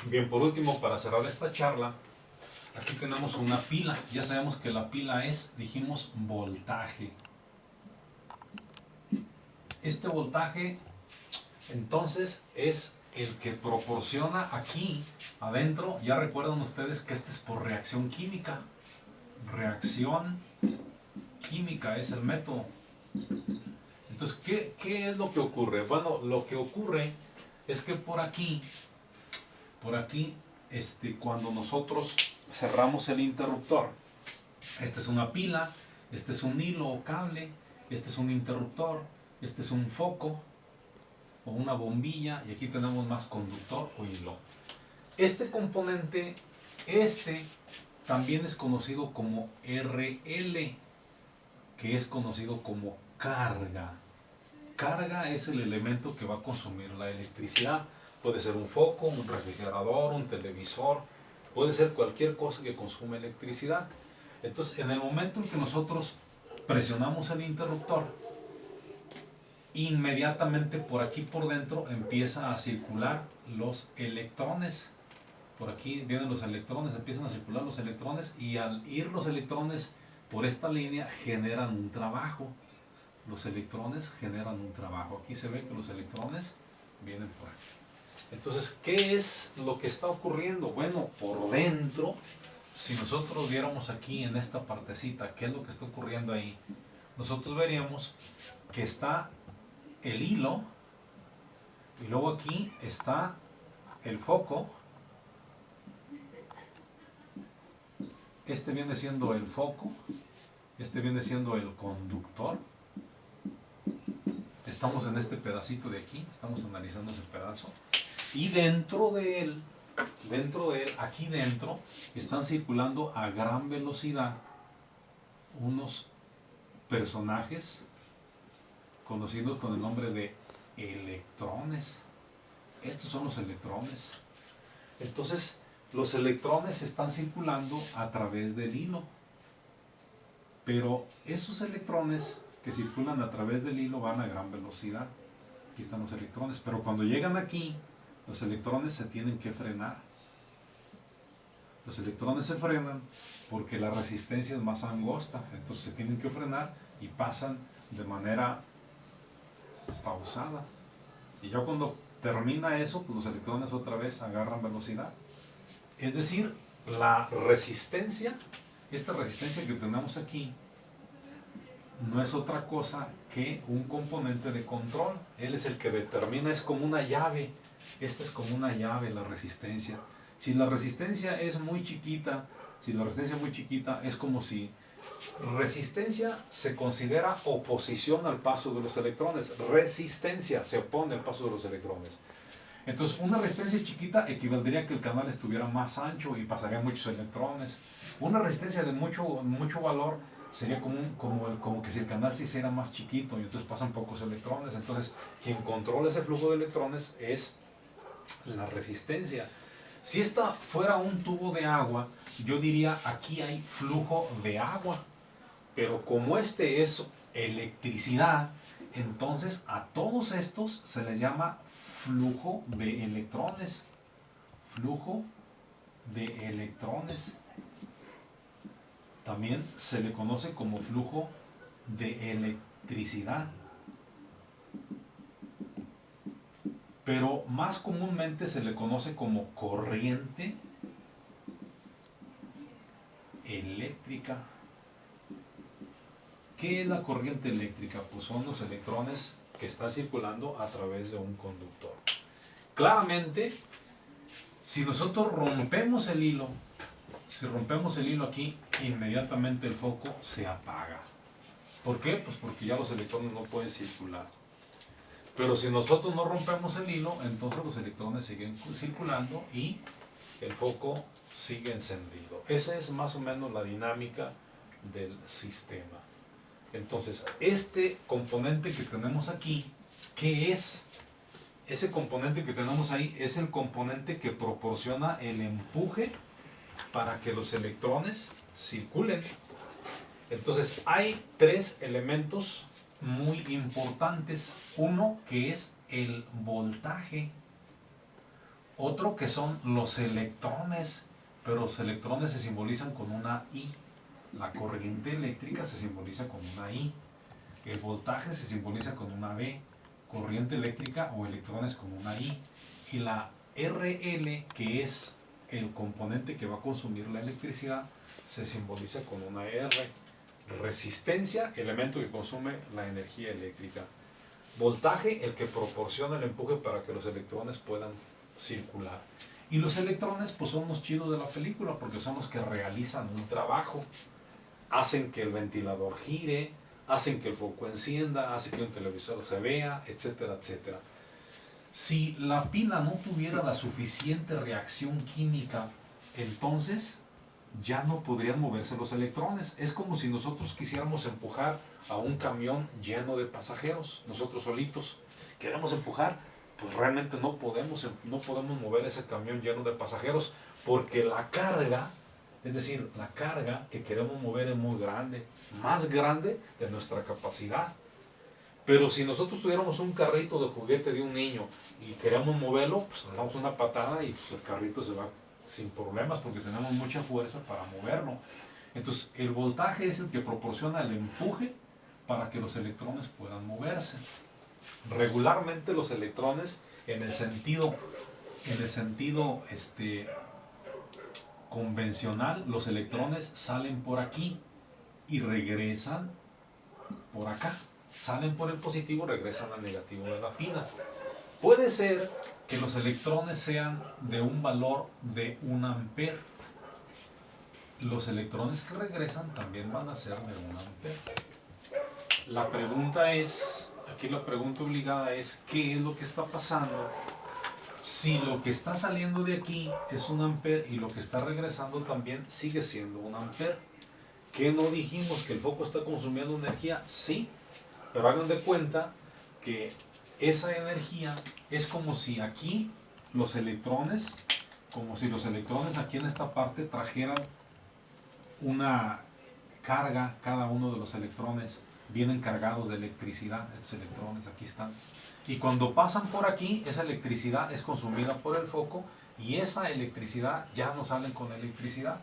Bien, por último, para cerrar esta charla, aquí tenemos una pila. Ya sabemos que la pila es, dijimos, voltaje. Este voltaje, entonces, es el que proporciona aquí adentro. Ya recuerdan ustedes que este es por reacción química. Reacción química es el método. Entonces, ¿qué es lo que ocurre? Bueno, lo que ocurre es que por aquí, cuando nosotros cerramos el interruptor, esta es una pila, este es un hilo o cable, este es un interruptor, este es un foco o una bombilla, y aquí tenemos más conductor o hilo. Este componente, también es conocido como RL, que es conocido como carga. Carga es el elemento que va a consumir la electricidad. Puede ser un foco, un refrigerador, un televisor, puede ser cualquier cosa que consume electricidad. Entonces, en el momento en que nosotros presionamos el interruptor, inmediatamente por aquí por dentro empieza a circular los electrones. Por aquí vienen los electrones, empiezan a circular los electrones, y al ir los electrones por esta línea generan un trabajo. Los electrones generan un trabajo. Aquí se ve que los electrones vienen por aquí. Entonces, ¿qué es lo que está ocurriendo? Bueno, por dentro, si nosotros viéramos aquí en esta partecita qué es lo que está ocurriendo ahí, nosotros veríamos que está el hilo, y luego aquí está el foco. Este viene siendo el foco, este viene siendo el conductor. Estamos en este pedacito de aquí, estamos analizando ese pedazo. Y dentro de él, aquí dentro, están circulando a gran velocidad unos personajes conocidos con el nombre de electrones. Estos son los electrones. Entonces, los electrones están circulando a través del hilo. Pero esos electrones que circulan a través del hilo van a gran velocidad. Aquí están los electrones. Pero cuando llegan aquí, los electrones se tienen que frenar. Los electrones se frenan porque la resistencia es más angosta. Entonces se tienen que frenar y pasan de manera pausada. Y ya cuando termina eso, pues los electrones otra vez agarran velocidad. Es decir, la resistencia, esta resistencia que tenemos aquí, no es otra cosa que un componente de control. Él es el que determina, es como una llave. Esta es como una llave, la resistencia. Si la resistencia es muy chiquita, es como si resistencia se considera oposición al paso de los electrones. Resistencia se opone al paso de los electrones. Entonces, una resistencia chiquita equivaldría a que el canal estuviera más ancho y pasarían muchos electrones. Una resistencia de mucho valor sería como que si el canal se hiciera más chiquito y entonces pasan pocos electrones. Entonces, quien controla ese flujo de electrones es la resistencia. Si esta fuera un tubo de agua, yo diría aquí hay flujo de agua. Pero como este es electricidad, entonces a todos estos se les llama flujo de electrones. Flujo de electrones. También se le conoce como flujo de electricidad. Pero más comúnmente se le conoce como corriente eléctrica. ¿Qué es la corriente eléctrica? Pues son los electrones que están circulando a través de un conductor. Claramente, si nosotros rompemos el hilo, aquí, inmediatamente el foco se apaga. ¿Por qué? Pues porque ya los electrones no pueden circular. Pero si nosotros no rompemos el hilo, entonces los electrones siguen circulando y el foco sigue encendido. Esa es más o menos la dinámica del sistema. Entonces, este componente que tenemos aquí, ¿qué es? Ese componente que tenemos ahí es el componente que proporciona el empuje para que los electrones circulen. Entonces, hay tres elementos muy importantes. Uno, que es el voltaje. Otro que son los electrones, pero los electrones se simbolizan con una I. La corriente eléctrica se simboliza con una I. El voltaje se simboliza con una B. Corriente eléctrica o electrones con una I. Y la RL, que es el componente que va a consumir la electricidad, se simboliza con una R. Resistencia, elemento que consume la energía eléctrica. Voltaje, el que proporciona el empuje para que los electrones puedan circular. Y los electrones pues son los chidos de la película porque son los que realizan un trabajo. Hacen que el ventilador gire, hacen que el foco encienda, hacen que un televisor se vea, etcétera, etcétera. Si la pila no tuviera la suficiente reacción química, entonces ya no podrían moverse los electrones. Es como si nosotros quisiéramos empujar a un camión lleno de pasajeros, nosotros solitos. Queremos empujar, pues realmente no podemos mover ese camión lleno de pasajeros porque la carga, es decir, la carga que queremos mover es muy grande, más grande de nuestra capacidad. Pero si nosotros tuviéramos un carrito de juguete de un niño y queremos moverlo, pues le damos una patada y pues el carrito se va sin problemas porque tenemos mucha fuerza para moverlo. Entonces el voltaje es el que proporciona el empuje para que los electrones puedan moverse. Regularmente los electrones en el sentido convencional, los electrones salen por aquí y regresan por acá. Salen por el positivo, regresan al negativo de la pila. Puede ser que los electrones sean de un valor de 1 ampere. Los electrones que regresan también van a ser de 1 ampere. La pregunta es, aquí la pregunta obligada es, ¿qué es lo que está pasando si lo que está saliendo de aquí es 1 ampere y lo que está regresando también sigue siendo 1 ampere? ¿Qué no dijimos? ¿Que el foco está consumiendo energía? Sí, pero hagan de cuenta que esa energía es como si aquí los electrones, aquí en esta parte trajeran una carga. Cada uno de los electrones vienen cargados de electricidad. Estos electrones aquí están, y cuando pasan por aquí, esa electricidad es consumida por el foco y esa electricidad ya no salen con electricidad.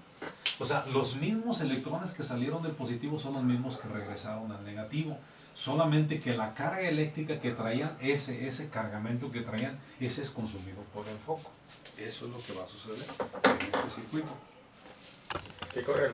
O sea, los mismos electrones que salieron del positivo son los mismos que regresaron al negativo, solamente que la carga eléctrica que traían, ese cargamento que traían, ese es consumido por el foco. Eso es lo que va a suceder en este circuito. ¿Qué corre?